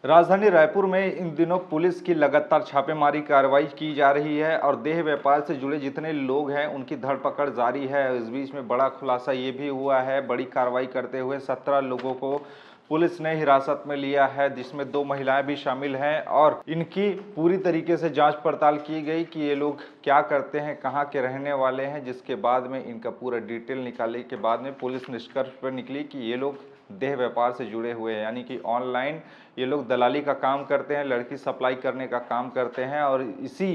राजधानी रायपुर में इन दिनों पुलिस की लगातार छापेमारी कार्रवाई की जा रही है और देह व्यापार से जुड़े जितने लोग हैं उनकी धरपकड़ जारी है। इस बीच में बड़ा खुलासा ये भी हुआ है, बड़ी कार्रवाई करते हुए 17 लोगों को पुलिस ने हिरासत में लिया है, जिसमें 2 महिलाएं भी शामिल हैं और इनकी पूरी तरीके से जांच पड़ताल की गई कि ये लोग क्या करते हैं, कहां के रहने वाले हैं, जिसके बाद में इनका पूरा डिटेल निकालने के बाद में पुलिस निष्कर्ष पर निकली कि ये लोग देह व्यापार से जुड़े हुए हैं, यानी कि ऑनलाइन ये लोग दलाली का काम करते हैं, लड़की सप्लाई करने का काम करते हैं। और इसी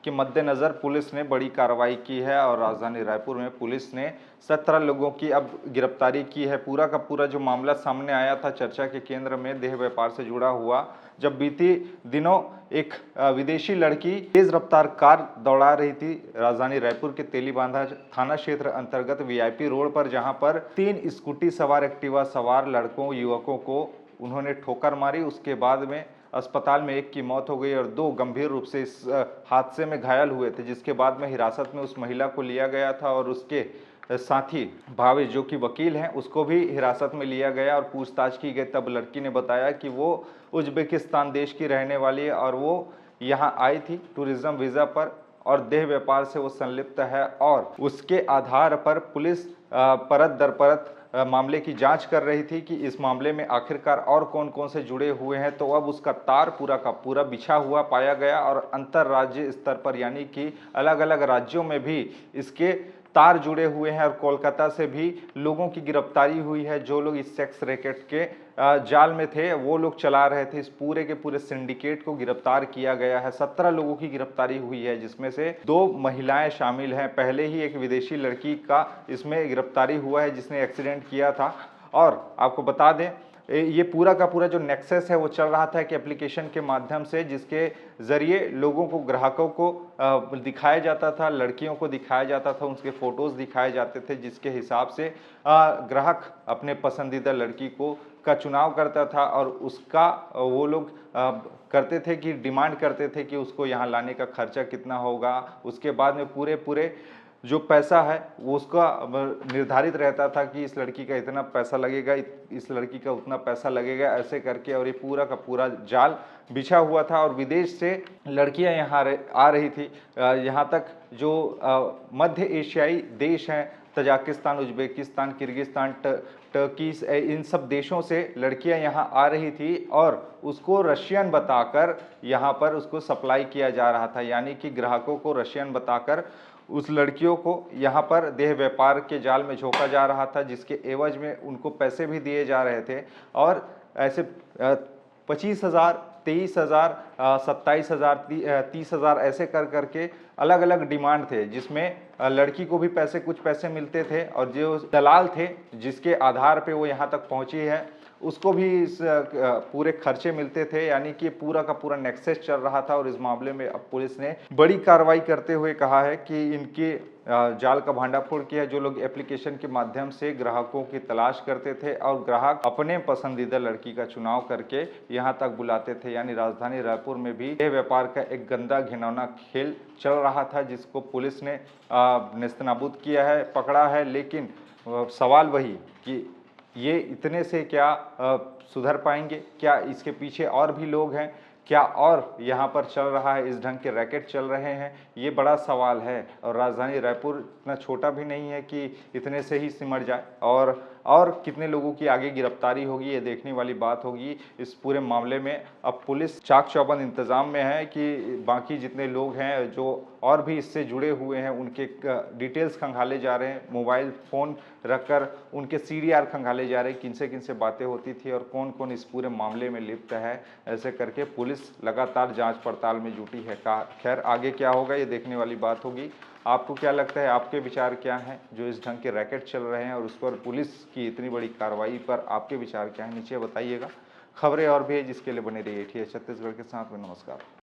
के मद्देनज़र पुलिस ने बड़ी कार्रवाई की है और राजधानी रायपुर में पुलिस ने 17 लोगों की अब गिरफ्तारी की है। पूरा का पूरा जो मामला सामने आया था चर्चा के केंद्र में देह व्यापार से जुड़ा हुआ, जब बीती दिनों एक विदेशी लड़की तेज रफ्तार कार दौड़ा रही थी राजधानी रायपुर के तेलीबांधा थाना क्षेत्र अंतर्गत वीआईपी रोड पर, जहां पर 3 स्कूटी सवार एक्टिवा सवार लड़कों युवकों को उन्होंने ठोकर मारी। उसके बाद में अस्पताल में एक की मौत हो गई और 2 गंभीर रूप से इस हादसे में घायल हुए थे, जिसके बाद में हिरासत में उस महिला को लिया गया था और उसके साथी भावेश जो कि वकील हैं उसको भी हिरासत में लिया गया और पूछताछ की गई। तब लड़की ने बताया कि वो उज्बेकिस्तान देश की रहने वाली है और वो यहाँ आई थी टूरिज्म वीज़ा पर और देह व्यापार से वो संलिप्त है और उसके आधार पर पुलिस परत दर परत मामले की जांच कर रही थी कि इस मामले में आखिरकार और कौन कौन से जुड़े हुए हैं। तो अब उसका तार पूरा का पूरा बिछा हुआ पाया गया और अंतर्राज्यीय स्तर पर यानी कि अलग अलग राज्यों में भी इसके तार जुड़े हुए हैं और कोलकाता से भी लोगों की गिरफ्तारी हुई है। जो लोग इस सेक्स रैकेट के जाल में थे वो लोग चला रहे थे, इस पूरे के पूरे सिंडिकेट को गिरफ्तार किया गया है। 17 लोगों की गिरफ्तारी हुई है, जिसमें से 2 महिलाएं शामिल हैं। पहले ही एक विदेशी लड़की का इसमें गिरफ्तारी हुआ है जिसने एक्सीडेंट किया था। और आपको बता दें ये पूरा का पूरा जो नेक्सस है वो चल रहा था एक एप्लीकेशन के माध्यम से, जिसके ज़रिए लोगों को, ग्राहकों को दिखाया जाता था, लड़कियों को दिखाया जाता था, उनके फ़ोटोज़ दिखाए जाते थे, जिसके हिसाब से ग्राहक अपने पसंदीदा लड़की को का चुनाव करता था और उसका वो लोग करते थे कि डिमांड करते थे कि उसको यहाँ लाने का खर्चा कितना होगा। उसके बाद में पूरे पूरे जो पैसा है वो उसका निर्धारित रहता था कि इस लड़की का इतना पैसा लगेगा, इस लड़की का उतना पैसा लगेगा, ऐसे करके। और ये पूरा का पूरा जाल बिछा हुआ था और विदेश से लड़कियां यहाँ आ रही थी। यहाँ तक जो मध्य एशियाई देश हैं, तजाकिस्तान, उज्बेकिस्तान, किर्गिस्तान, टर्की, इन सब देशों से लड़कियां यहाँ आ रही थी और उसको रशियन बताकर यहाँ पर उसको सप्लाई किया जा रहा था, यानी कि ग्राहकों को रशियन बताकर उस लड़कियों को यहाँ पर देह व्यापार के जाल में झोंका जा रहा था, जिसके एवज में उनको पैसे भी दिए जा रहे थे। और ऐसे 25,000, 23,000, 27,000, 30,000 ऐसे कर करके अलग अलग डिमांड थे, जिसमें लड़की को भी पैसे, कुछ पैसे मिलते थे और जो दलाल थे जिसके आधार पे वो यहाँ तक पहुँची है उसको भी इस पूरे खर्चे मिलते थे, यानी कि पूरा का पूरा नेक्सस चल रहा था। और इस मामले में अब पुलिस ने बड़ी कार्रवाई करते हुए कहा है कि इनके जाल का भांडाफोड़ किया है। जो लोग एप्लीकेशन के माध्यम से ग्राहकों की तलाश करते थे और ग्राहक अपने पसंदीदा लड़की का चुनाव करके यहाँ तक बुलाते थे, यानी राजधानी रायपुर में भी यह व्यापार का एक गंदा घिनौना खेल चल रहा था, जिसको पुलिस ने नेस्तनाबूद किया है, पकड़ा है। लेकिन सवाल वही कि ये इतने से क्या सुधर पाएंगे? क्या इसके पीछे और भी लोग हैं? क्या और यहाँ पर चल रहा है, इस ढंग के रैकेट चल रहे हैं? ये बड़ा सवाल है। और राजधानी रायपुर इतना छोटा भी नहीं है कि इतने से ही सिमट जाए और कितने लोगों की आगे गिरफ्तारी होगी, ये देखने वाली बात होगी। इस पूरे मामले में अब पुलिस चाक चौबंद इंतजाम में है कि बाकी जितने लोग हैं जो और भी इससे जुड़े हुए हैं उनके डिटेल्स खंगाले जा रहे हैं, मोबाइल फ़ोन रखकर उनके सीडीआर खंगाले जा रहे हैं, किनसे बातें होती थी और कौन कौन इस पूरे मामले में लिप्त है। ऐसे करके पुलिस लगातार जांच पड़ताल में जुटी है। खैर आगे क्या होगा ये देखने वाली बात होगी। आपको क्या लगता है, आपके विचार क्या हैं जो इस ढंग के रैकेट चल रहे हैं और उस पर पुलिस की इतनी बड़ी कार्रवाई पर आपके विचार क्या हैं? नीचे बताइएगा। खबरें और भी है जिसके लिए बने रहिए छत्तीसगढ़ के साथ में। नमस्कार।